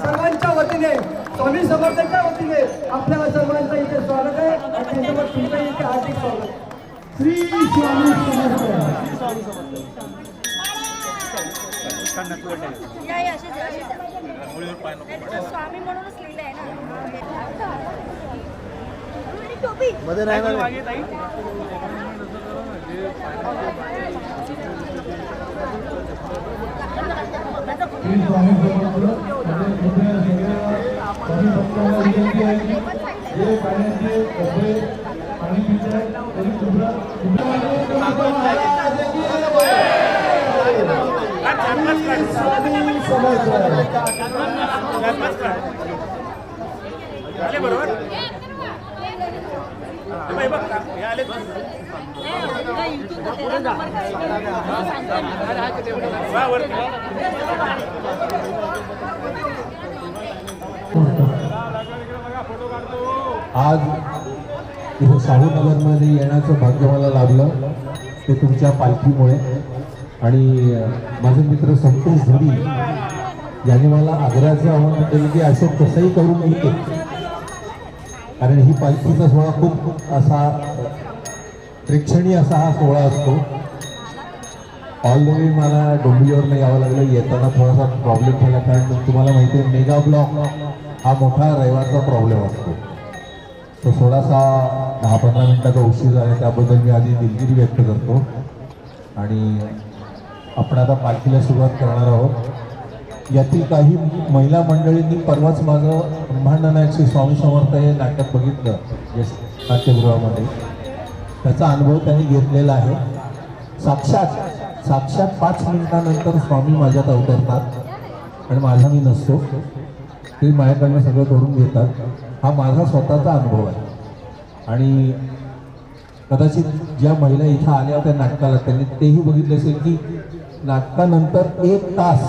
सर्वांच्या वतीने स्वामी समर्थांच्या वतीने आपल्या सर्वांचं इथे स्वागत आहे आणि त्याच्यावर तुमचं इथे हार्दिक स्वागत. श्री स्वामी समर्थ. स्वामी म्हणूनच लिहिलं आहे ना मध्ये नाही बरोबर आज इथे शाहूनगरमध्ये येण्याचं भाग्य मला लाभलं ते तुमच्या पालखीमुळे. आणि माझे मित्र संतोष धुरी यांनी मला आग्रहाचं आव्हान केलं की अशोक कसंही करून येते, कारण ही पालखीचा सोहळा खूप असा प्रेक्षणीय असा हा सोहळा असतो. ऑल द वे मला डोंबिवलीवरनं यावं लागलं. येताना थोडासा प्रॉब्लेम झाला, कारण तुम्हाला माहिती आहे मेगा ब्लॉक हा मोठा रविवारचा प्रॉब्लेम असतो. तो थोडासा 10-15 मिनिटाचा उशीर झाला, त्याबद्दल मी आधी दिलगिरी व्यक्त करतो. आणि आपण आता पालखीला सुरुवात करणार आहोत. यातील काही महिला मंडळींनी परवाच माझं ब्रह्मांड नायक श्री स्वामी समर्थ हे नाटक बघितलं नाट्यगृहामध्ये. त्याचा अनुभव त्यांनी घेतलेला आहे. साक्षात 5 मिनिटानंतर स्वामी माझ्यात अवतरतात आणि माझा मी नसतो, ते माझ्याकडनं सगळं करून घेतात. हा माझा स्वतःचा अनुभव आहे. आणि कदाचित ज्या महिला इथं आल्या होत्या नाटकाला त्यांनी तेही बघितलं असेल की नाटकानंतर 1 तास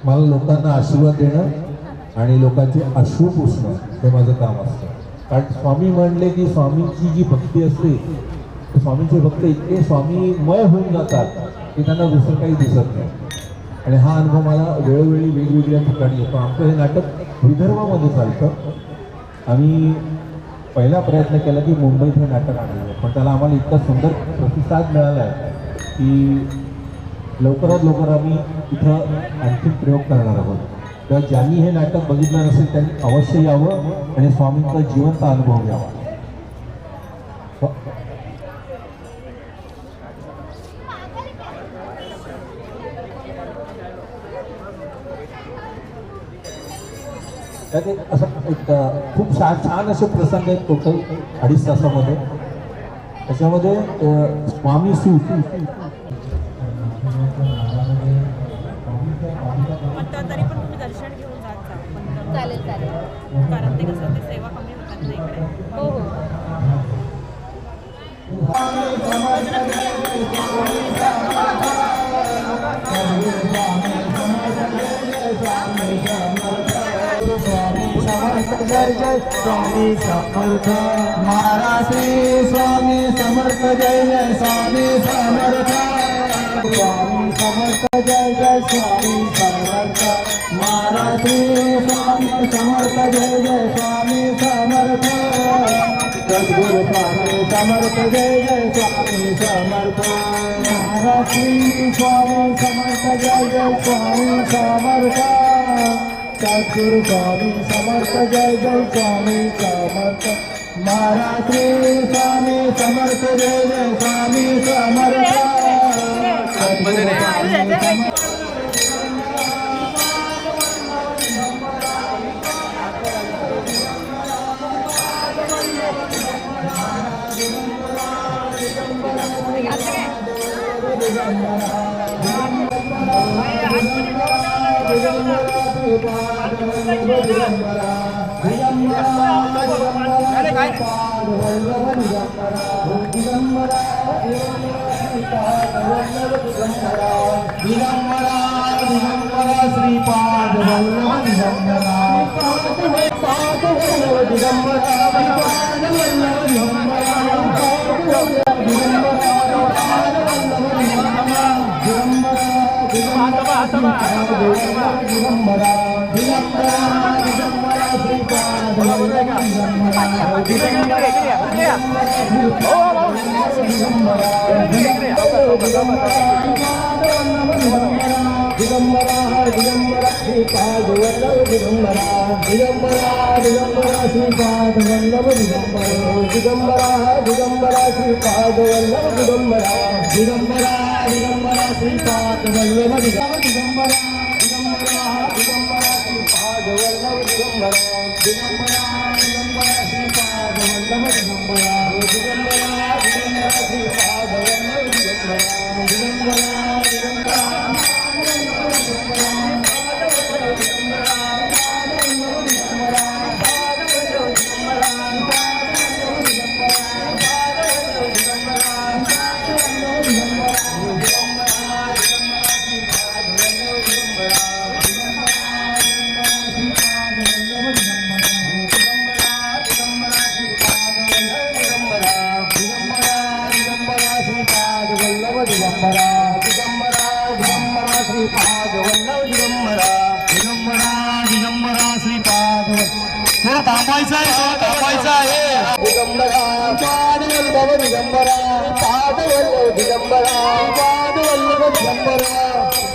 मला लोकांना आशीर्वाद देणं आणि लोकांचे अश्रू पुसणं हे माझं काम असतं. कारण स्वामी म्हणले की स्वामींची जी भक्ती असते, स्वामींचे भक्त इतके स्वामीमय होऊन जातात की त्यांना दुसरं काही दिसत नाही. आणि हा अनुभव मला वेळोवेळी वेगवेगळ्या ठिकाणी येतो. आमचं हे नाटक विदर्भामध्ये चालतं. आम्ही पहिला प्रयत्न केला की मुंबईत हे नाटक आणलं, पण त्याला आम्हाला इतका सुंदर प्रतिसाद मिळाला आहे की लवकरात लवकर आम्ही इथं आणखी प्रयोग करणार आहोत. तर ज्यांनी हे नाटक बघितलं नसेल त्यांनी अवश्य यावं आणि स्वामींचा जिवंत अनुभव घ्यावा. त्यात असं एक खूप छान असे प्रसंग आहेत टोटल 2.5 तासामध्ये. त्याच्यामध्ये स्वामी सूत तरी पण तुम्ही दर्शन घेऊन जात चालेल कारण ते कसं ते सेवा कमी होतात ना इकडे. हो जय जय स्वामी समर्थ महाराज. स्वामी समर्थ जय जय स्वामी समर्थ. स्वामी समर्थ जय जय स्वामी समर्थ महाराज. स्वामी समर्थ जय जय स्वामी समर्थ. सद्गुरु स्वामी समर्थ जय जय स्वामी समर्थ महाराज. स्वामी समर्थ जय जय स्वामी समर्थ. सद्गुरु स्वामी समर्थ जय जय स्वामी समर्थ महाराज. स्वामी समर्थ जय जय स्वामी समर्थ. सद्गुरु स्वामी समर्थ श्रीपाद वल्लभ दिगंबरा दिगंबरा श्रीपाद वल्लभ दिगंबरा दिगंबरा दिगंबरा श्रीपाद वल्लभ दिगंबरा दिगंबरा दिगंबरा श्रीपाद वल्लभ दिगंबरा दिगंबरा दिगंबरा श्रीपाद वल्लभ दिगंबरा दिगंबरा दिगंबरा श्रीपाद वल्लभ दिगंबरा दिगंबरा दिगंबरा श्रीपाद वल्लभ दिगंबरा दिगंबरा दिगंबरा श्रीपाद वल्लभ दिगंबरा दिगंबरा थांबायचा आहे दिगंबरा पाद वल्लभ दिगंबरा पाद वल्लभ दिगंबरा पाद वल्लभ दिगंबरा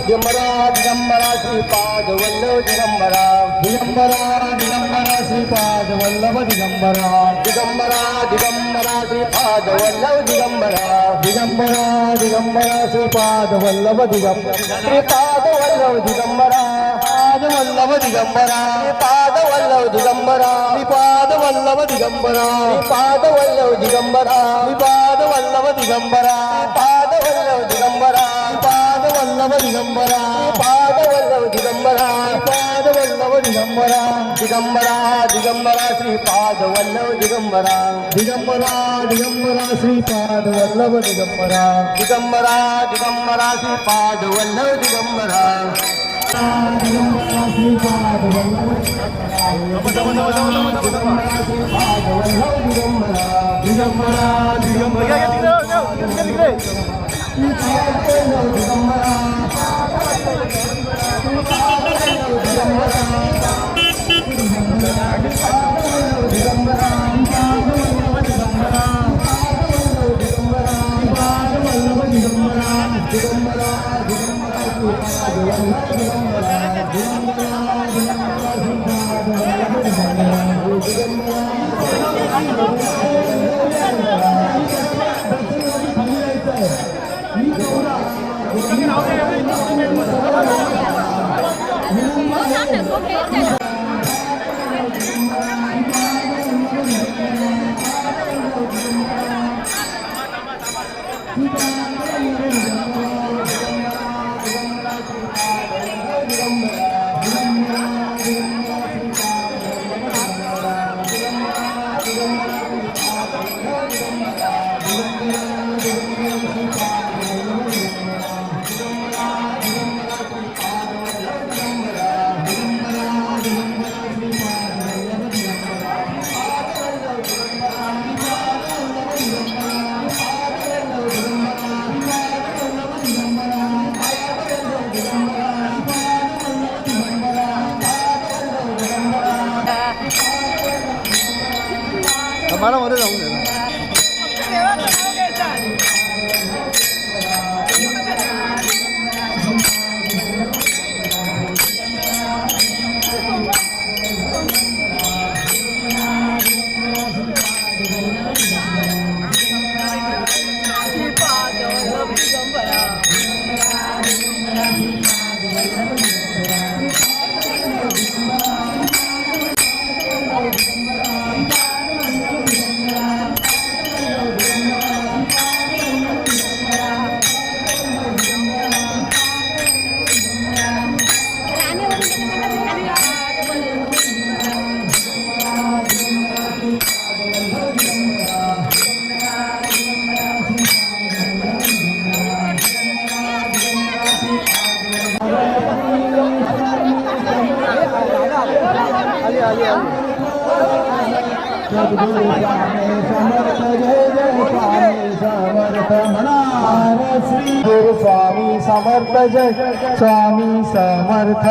दिगंबरा दिगंबरा श्रीपाद वल्लभ दिगंबरा दिगंबरा दिगंबरा श्रीपाद वल्लभ दिगंबरा दिगंबरा दिगंबरा श्रीपाद वल्लभ दिगंबरा दिगंबरा दिगंबरा श्रीपाद वल्लभ दिगंबरा श्रीपाद वल्लभ दिगंबरा पाद वल्लभ दिगंबरा पाद वल्लभ दिगंबरा पाद वल्लभ दिगंबरा पाद वल्लभ दिगंबरा पाद वल्लभ दिगंबरा पाद वल्लभ दिगंबरा पाद वल्लभ दिगंबरा पाद वल्लभ दिगंबरा पाद वल्लभ दिगंबरा दिगंबरा दिगंबरा श्रीपाद वल्लभ दिगंबरा दिगंबरा दिगंबरा श्रीपाद वल्लभ दिगंबरा दिगंबरा दिगंबरा श्रीपाद वल्लभ दिगंबरा दिगंबरा श्रीपाद वल्लभ दिगंबरा दिगंबरा मला मध्ये जाऊन दे सद्गुरु स्वामी समर्थ जय जय स्वामी समर्थ म्हणा श्री गुरु स्वामी समर्थ जय स्वामी समर्थ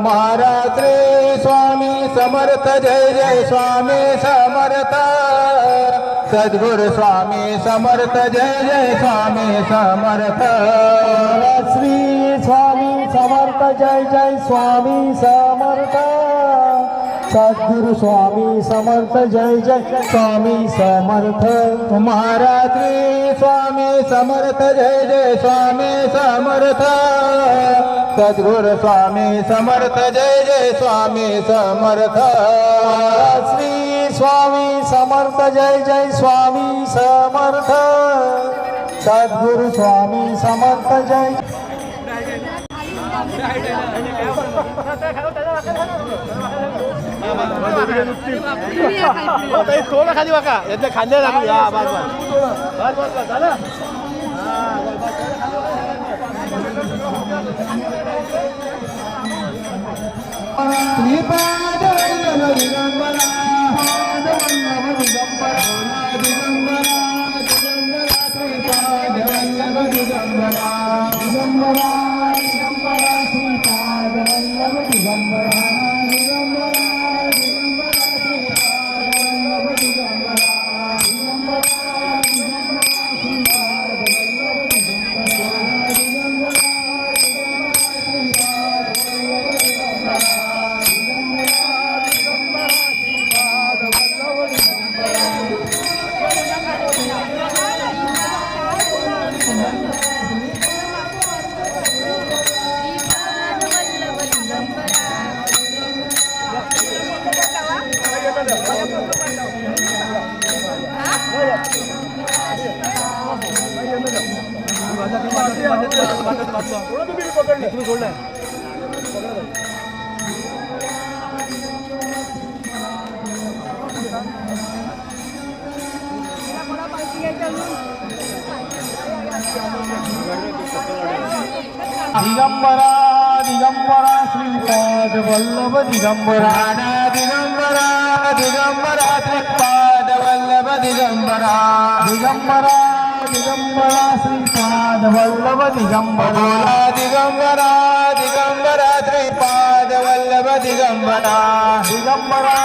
महाराज रे स्वामी समर्थ जय जय स्वामी समर्थ सद्गुरु स्वामी समर्थ जय जय स्वामी समर्थ श्री स्वामी समर्थ जय जय स्वामी समर्थ सद्गुरु स्वामी समर्थ जय जय स्वामी समर्थ महाराज स्वामी समर्थ जय जय स्वामी समर्थ सद्गुरु स्वामी समर्थ जय जय स्वामी समर्थ श्री स्वामी समर्थ जय जय स्वामी समर्थ सद्गुरु स्वामी समर्थ जय थोडं खाली बघा यातल्या खांद्या लागली हा बस बस झालं तुम्ही सोडलाय दिगंबरा दिगंबरा श्रीपाद वल्लभ दिगंबरा दिगंबरा दिगंबरा श्रीपाद वल्लभ दिगंबरा दिगंबरा दिगंबरा श्रीपाद वल्लभ दिगंबरा दिगंबरा दिगंबरा श्रीपाद वल्लभ दिगंबरा दिगंबरा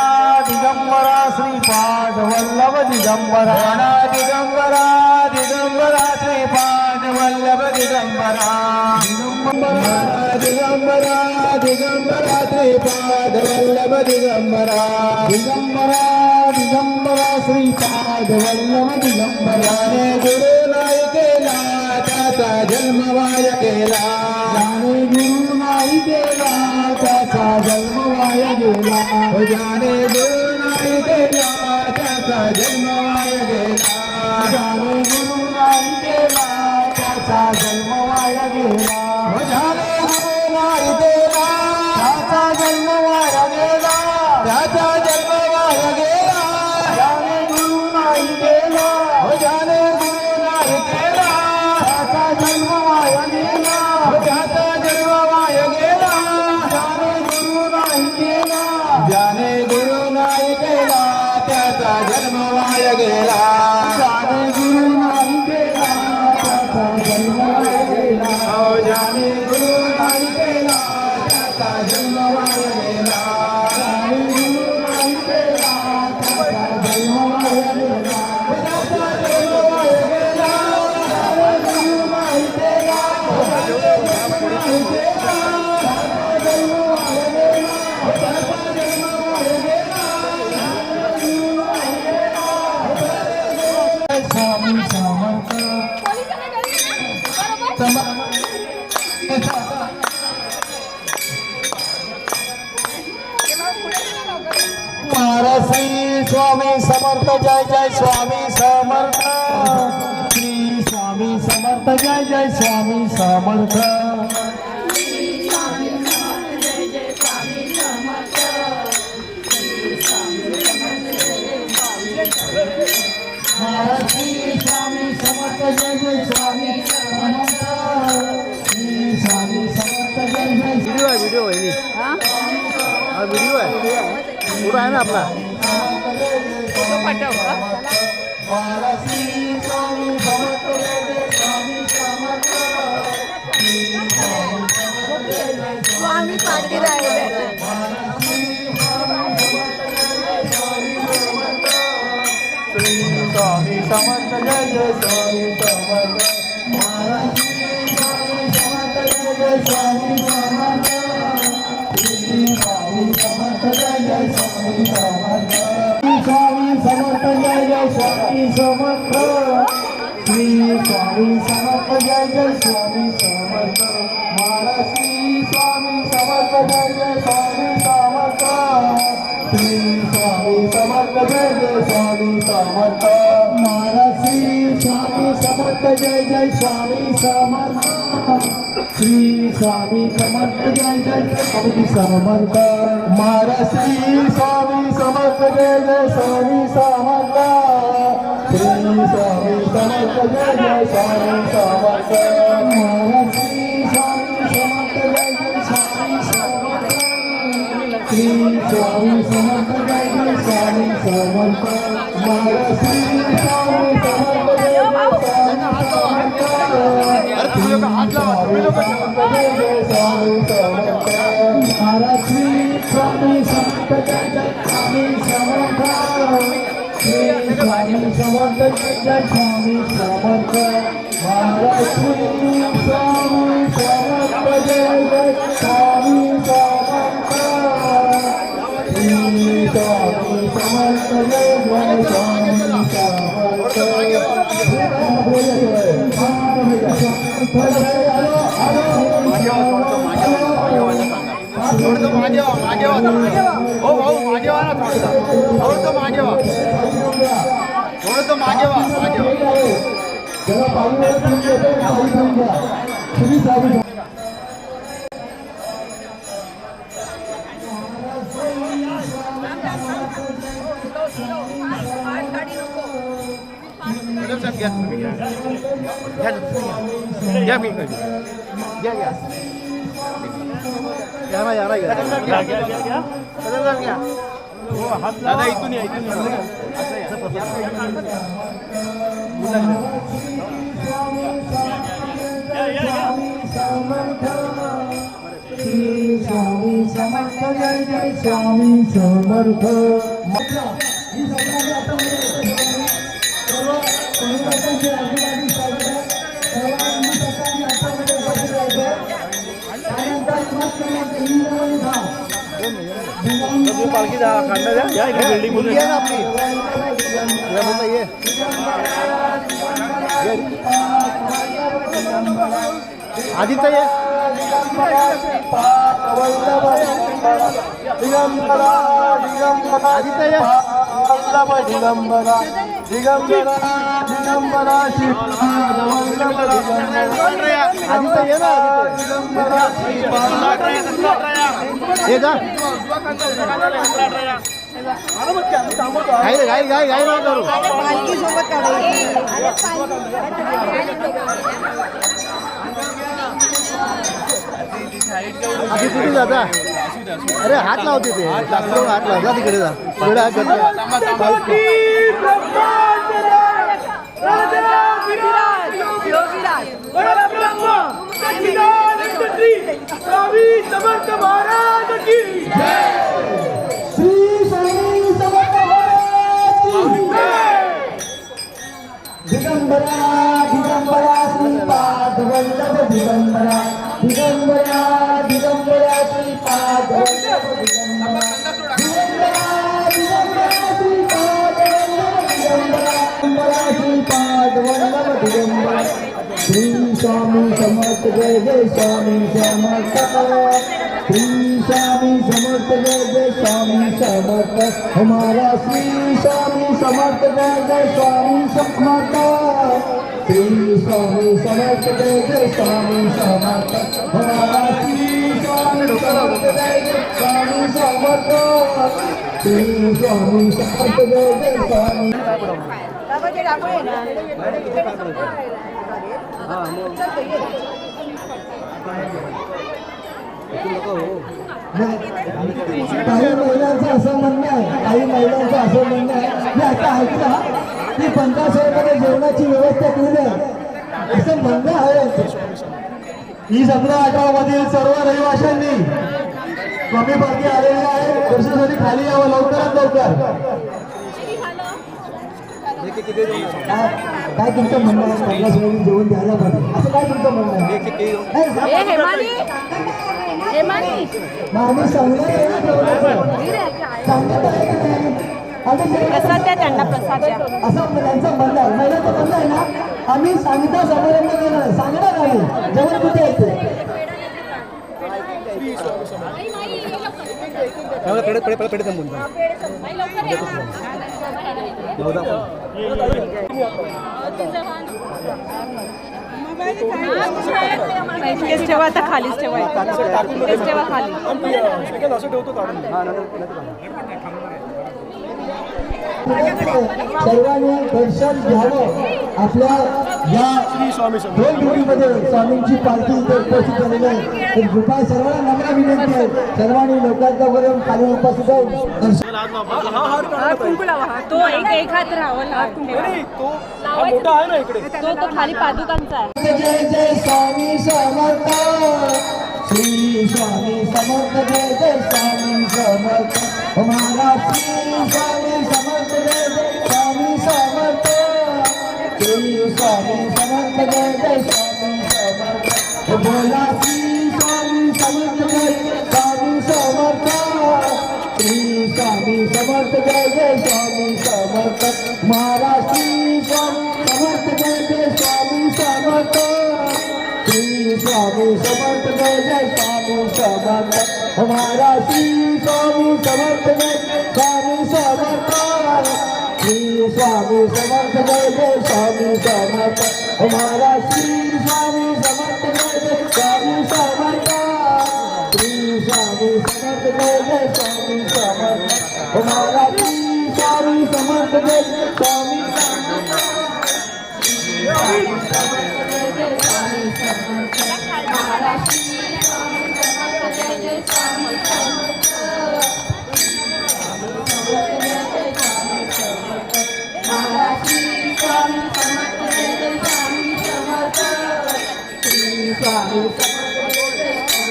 दिगंबरा श्रीपाद वल्लभ दिगंबरा दिगंबरा दिगंबरा श्रीपाद वल्लभ दिगंबरा दिगंबरा दिगंबरा श्रीपाद वल्लभ दिगंबरा दिगंबरा दिगंबरा श्रीपाद वल्लभ दिगंबरा गुरु नाही केला त्याचा जन्म वाया गेला जाने गुरु नाही केला त्याचा जन्म वाया गेला जाने गुरु नाही केला त्याचा जन्म वाया गेला जाने गुरु नाही केला त्याचा जन्म वाया गेला जाने गुरु नाही केला त्याचा जन्म वाया गेला त्याचा जन्म वाया गेला जाने गुरु नाही केला जाने गुरु नाही केला त्याचा जन्म वाया गेला त्याचा जन्म वाया गेला जाने गुरु नाही केला जाने गुरु नाही केला त्याचा जन्म वाया गेला जाने गुरु नाही केला त्याचा जन्म वाया गेला जाने गुरु नाही केला त्याचा जन्म वाया गेला जाने गुरु नाही केला त्याचा जन्म वाया गेला त्याचा जन्म वाया गेला जाने गुरु नाही केला त्याचा जन्म वाया गेला त्याचा जन्म वाया गेला स्वामी समर्थ महाराज श्री स्वामी समर्थ जय जय स्वामी समर्थ श्री स्वामी समर्थ जय जय स्वामी समर्थ महाराज श्री स्वामी समर्थ जय जय स्वामी समर्थ श्री स्वामी समर्थ जय जय व्हिडिओ आहे व्हिडिओ आहे हा व्हिडिओ आहे पुढं आहे ना आपला फोटो पाठव का? स्वामी पाठी राहिले स्वामी समर्थ जय जय स्वामी समर्थ स्वामी समर्थ स्वामी समर्थ जय जय स्वामी समर्थ स्वामी समर्थ जय जय स्वामी समर्थ श्री स्वामी समर्थ जय जय स्वामी समर्थ महाराज श्री स्वामी समर्थ जय जय स्वामी समर्थ श्री स्वामी समर्थ जय जय स्वामी समर्थ महाराज श्री स्वामी समर्थ जय जय स्वामी समर्थ श्री स्वामी समर्थ जय जय स्वामी समर्थ महाराज श्री स्वामी समर्थ जय जय स्वामी समर्थ श्री स्वामी समर्थ जय जय स्वामी समर्थ महाराज श्री स्वामी समर्थ जय जय स्वामी समर्थ श्री स्वामी समर्थ जय जय स्वामी समर्थ महाराज श्री स्वामी समर्थ जय जय स्वामी समर्थ महाराज श्री स्वामी समर्थ जय जय स्वामी समर्थ श्री स्वामी समर्थ जय जय स्वामी समर्थ महाराज श्री स्वामी समर्थ जय जय स्वामी समर्थ श्री स्वामी समर्थ जय जय स्वामी थोडंसं मागे वा हो भाऊ मागे वा ना थोडंसं मागे वा थोडंसं मागे वा घ्या मी घ्या दादा इथून या स्वामी समर्थ जय जय स्वामी समर्थ पालखी काढणार या इकडे बिल्डिंग मध्ये आहे ना आपली ये आधीच ये दिगंबरा दिगंबरा दिगंबरा आधीच ये ना ये जा घाई ना करू पालखी सोबत आधी कुठे जाता अरे हात लावते ते हात लावता तिकडे जा तिकडे हात समर्थ महाराज की श्री स्वामी समर्थ दिगंबरा दिगंबरा श्रीपाद वल्लभ दिगंबरा दिगंबरा दिगंबरा श्रीपाद वल्लभ दिगंबरा दिगंबरा दिगंबरा श्रीपाद वल्लभ दिगंबरा दिगंबरा श्रीपाद वल्लभ दिगंबरा श्री स्वामी समर्थ जय जय स्वामी समर्थ श्री स्वामी समर्थ जय जय स्वामी समर्थ हमारा श्री स्वामी समर्थ जय जय स्वामी समर्थ श्री स्वामी समर्थ जय जय स्वामी समर्थ हमारा श्री स्वामी समर्थ जय जय स्वामी समर्थ श्री स्वामी समर्थ जय जय स्वामी नको काही महिलांचं असं म्हणणं आहे की आता ऐकला की 1500 जेवणाची व्यवस्था केली आहे असं म्हणणं आहे. ही 17-18 मधील सर्व रहिवाशांनी कमी पार्टी आलेली आहे. दर्शनासाठी खाली यावं लवकरात लवकर. काय तुमचं म्हणणं आहे? 1500 जेवण द्यायला पाहिजे असं काय तुमचं म्हणणं आहे? आम्ही सांगणार प्रसाद द्या त्यांना, प्रसाद द्या. असं त्यांचं म्हणणं आहे. महिलांचं म्हणणं आहे ना, आम्ही सांगता समारंभ केला सांगणार आम्ही जेवण कुठे येते. इथेच ठेवा, आता खालीच ठेवा, इथेच ठेवा खाली. सर्वांनी दर्शन घ्यावं. आपल्या या दोन ड्युटीमध्ये स्वामींची पालखी इथे उपस्थित झालेली आहे. तर कृपा सर्वांना नम्र विनंती आहे, सर्वांनी लवकरात लवकर खाली उपस्थित होऊन दर्शन. कुंकू लावा. तो एक हात राहावं, हात तो खाली पादुकांचा आहे. जय जय स्वामी समर्थ, श्री स्वामी समर्थ. जय जय स्वामी समर्थ महाराज. श्री स्वामी समर्थ. जय जय स्वामी समर्थ. श्री स्वामी समर्थ. जय जय स्वामी समर्थ. बोला श्री स्वामी समर्थ. जय स्वामी समर्थ. श्री स्वामी समर्थ. जय जय स्वामी समर्थ महाराज. श्री स्वामी समर्थ. जय जय स्वामी समर्थ. श्री स्वामी समर्थ. जय जय स्वामी समर्थ महाराज. श्री स्वामी समर्थ. जय स्वामी समर्थ. श्री स्वामी समर्थ. जय जय स्वामी समर्थ महाराज. श्री स्वामी समर्थ.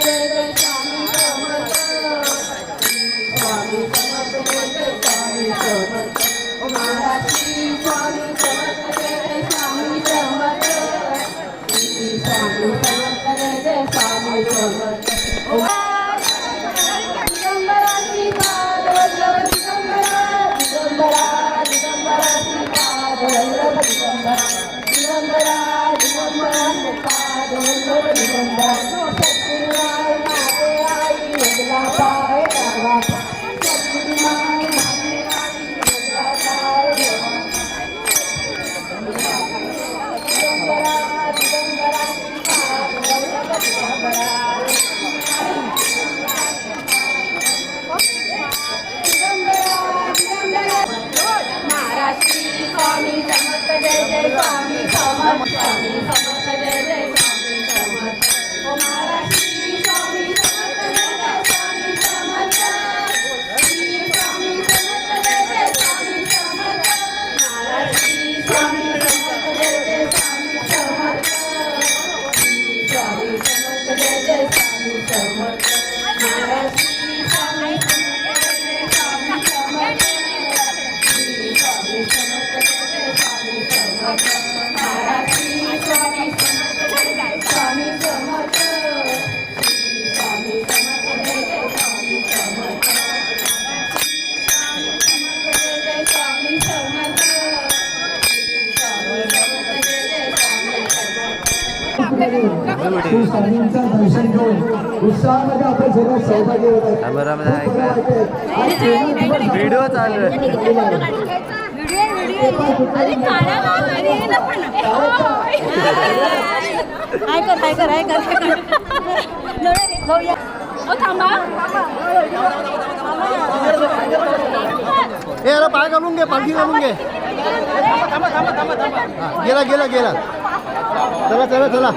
जय जय स्वामी समर्थ. श्री स्वामी समर्थ. जय जय स्वामी समर्थ महाराज. श्री स्वामी समर्थ. जय स्वामी स्वामींचं दर्शन घेऊन उत्साहामध्ये आपण सर्व सहभागी होत व्हिडिओ चालू आहे. याला पाय घालून घे, पालखी घालून घे. गेला गेला गेला. चला चला चला.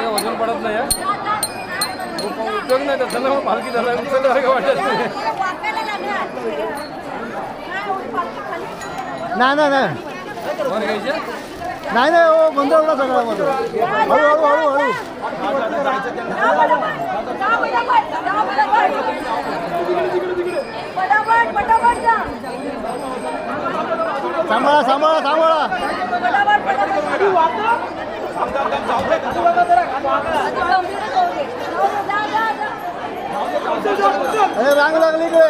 वजन पडत नाही उपयोग नाही त्याचा ना पालखी झाला वाटत नाही नाही नाही नाही नाही हो गोंधळ उडा सगळा मध्ये हळू हळू हळू सांभाळा सांभाळा सांभाळा अरे रांग लागली इकडे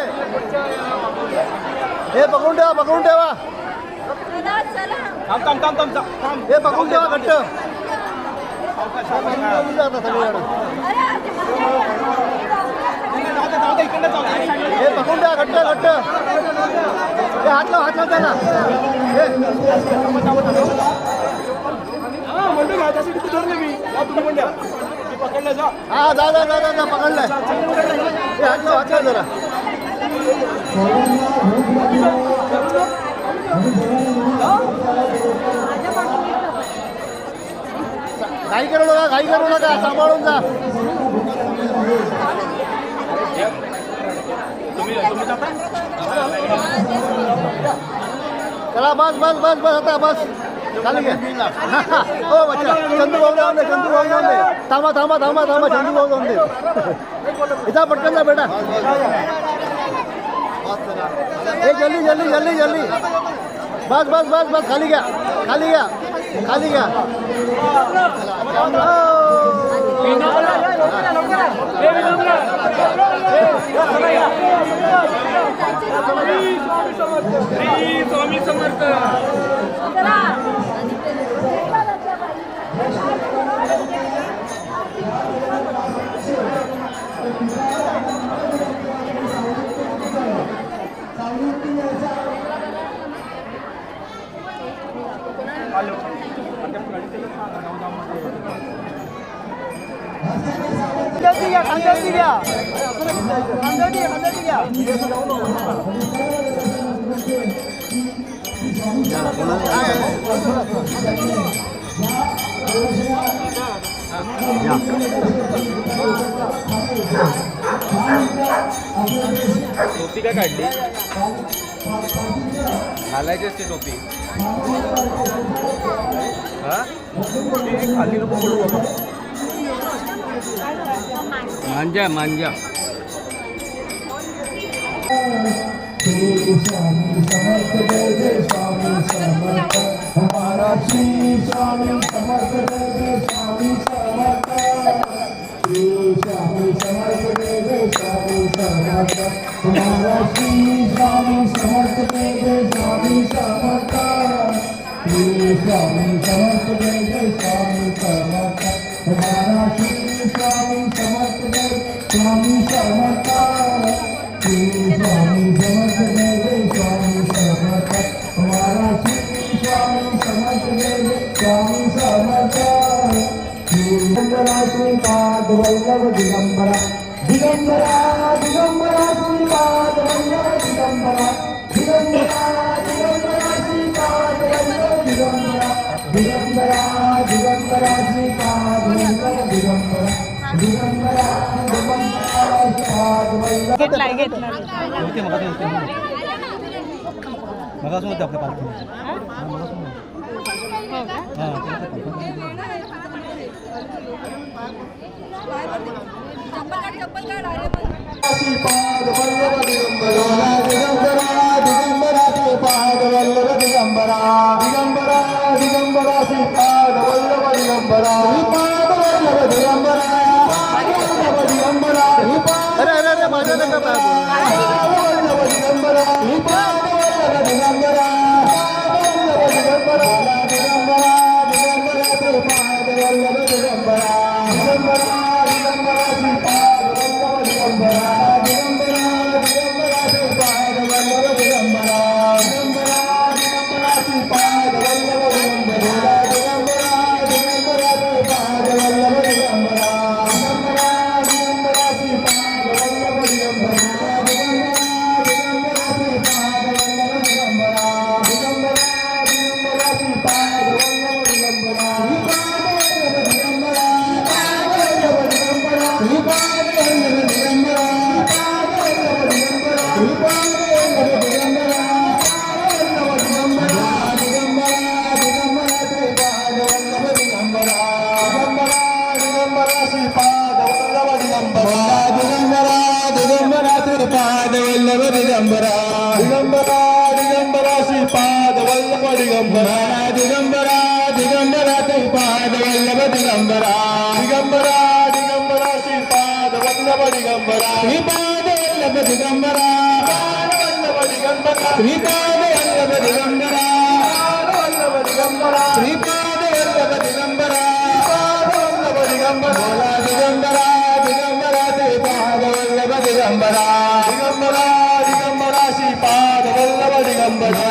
हे पकडून ठेवा पकडून ठेवा हे पकडून ठेवा घट्ट हे पकडून ठेवा घट्ट घट्ट हे हात लाव त्याला हा जा जा जा जा पकडलाय हे हात लाव जरा घाई करू नका सांभाळून जा चला बस बस बस बस आता बस खाली घ्या हो बच्चा चंदू भाऊ जाऊन दे चंदू भाऊ जाऊन दे थांबा थांबा थांबा थांबा चंदू भाऊ जाऊन दे इथं पटकन जा बेटा ए जल्दी जल्दी जल्दी जल्दी बस बस बस बस खाली घ्या खाली घ्या खाली घ्या स्वामी समर्थ खांद्यावरती घ्या टोपी काय काढली घालायची असते टोपी हा खाली नको पडू मांजा मांजा स्वामी समर्थ जय जय स्वामी समर्थ हमारा श्री स्वामी समर्थ जय जय स्वामी समर्थ श्री स्वामी समर्थ जय जय स्वामी समर्थ हमारा श्री स्वामी समर्थ जय जय स्वामी समर्थ श्री स्वामी समर्थ जय जय स्वामी समर्थ हमारा श्री स्वामी समर्थ जय स्वामी समर्थ श्री स्वामी समर्थ जय जय स्वामी समर्थ हमारा श्री स्वामी समर्थ जय जय स्वामी समर्थ दिगंबरा श्रीपाद वल्लभ दिगंबरा दिगंबरा दिगंबरा श्रीपाद वल्लभ दिगंबरा दिगंबरा दिगंबरा श्रीपाद वल्लभ दिगंबरा दिगंबरा दिगंबरा श्रीपाद वल्लभ दिगंबरा दिगंबरा दिगंबरा श्रीपाद वल्लभ घेतलाय घेतला मगासून होते आपल्या पालखी श्रीपाद वल्लभ दिगंबरा दिगंबरा दिगंबरा श्रीपाद वल्लभ दिगंबरा दिगंबरा दिगंबरा श्रीपाद वल्लभ दिगंबरा श्रीपाद वल्लभ दिगंबरा वल्लभ दिगंबरा अरे अरे अरे माझ्या नका वल्लभ दिगंबरा श्रीपाद वल्लभ दिगंबरा वल्लभ दिगंबरा दिगंबरा दिगंबरा श्रीपाद वल्लभ दिगंबरा दिगंबरा दिगंबरा श्रीपाद वल्लभ दिगंबरा दिगंबरा दिगंबरा श्रीपाद वल्लभ दिगंबरा दिगंबरा दिगंबरा श्रीपाद दिगंबरा दिगंबरा श्रीपाद वल्लभ दिगंबरा दिगंबरा दिगंबरा श्रीपाद वल्लभ दिगंबरा दिगंबरा दिगंबरा श्रीपाद वल्लभ दिगंबरा दिगंबरा दिगंबरा श्रीपाद वल्लभ दिगंबरा दिगंबरा दिगंबरा श्रीपाद वल्लभ दिगंबरा श्रीपाद वल्लभ दिगंबरा वल्लभ दिगंबरा श्रीपाद वल्लभ दिगंबरा वल्लभ दिगंबरा श्रीपाद वल्लभ दिगंबरा वल्लभ दिगंबरा दिगंबरा दिगंबरा श्रीपाद वल्लभ दिगंबरा दिगंबरा दिगंबरा श्रीपाद वल्लभ दिगंबरा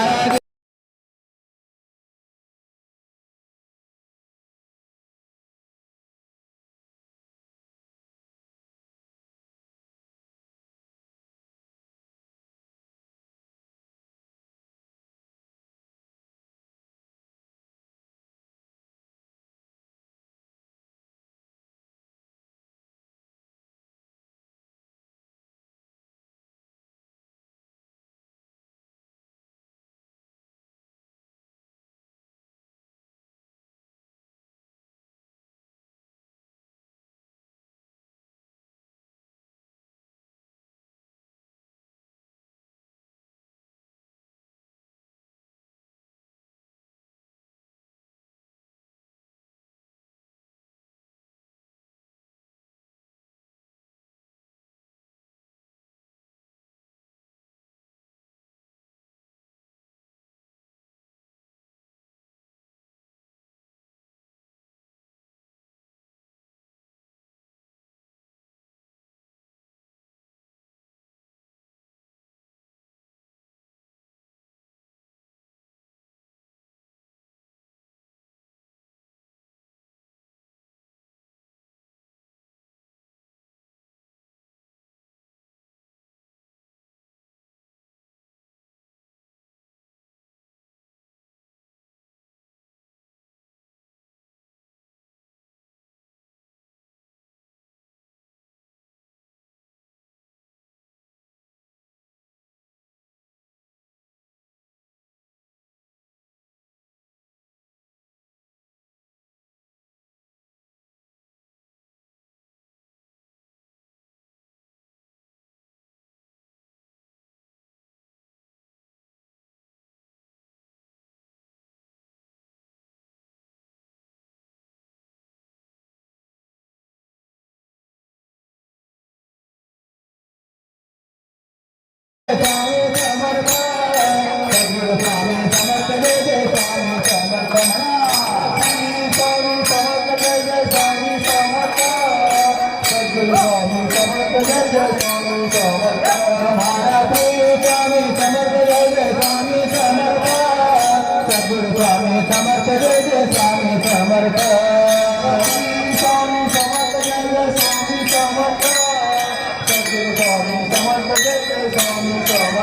स्वामी समर्थ सद्गुरु स्वामी समर्थ जय जय स्वामी समर्थ स्वामी समर्थ जय जय स्वामी समर्थ सद्गुरु स्वामी समर्थ जय जय स्वामी समर्थ महाराज स्वामी समर्थ जय जय स्वामी समर्थ सद्गुरु स्वामी समर्थ जय जय स्वामी समर्थ स्वामी समर्थ जय जय स्वामी समर्थ सद्गुरु स्वामी समर्थ जय जय स्वामी समर्थ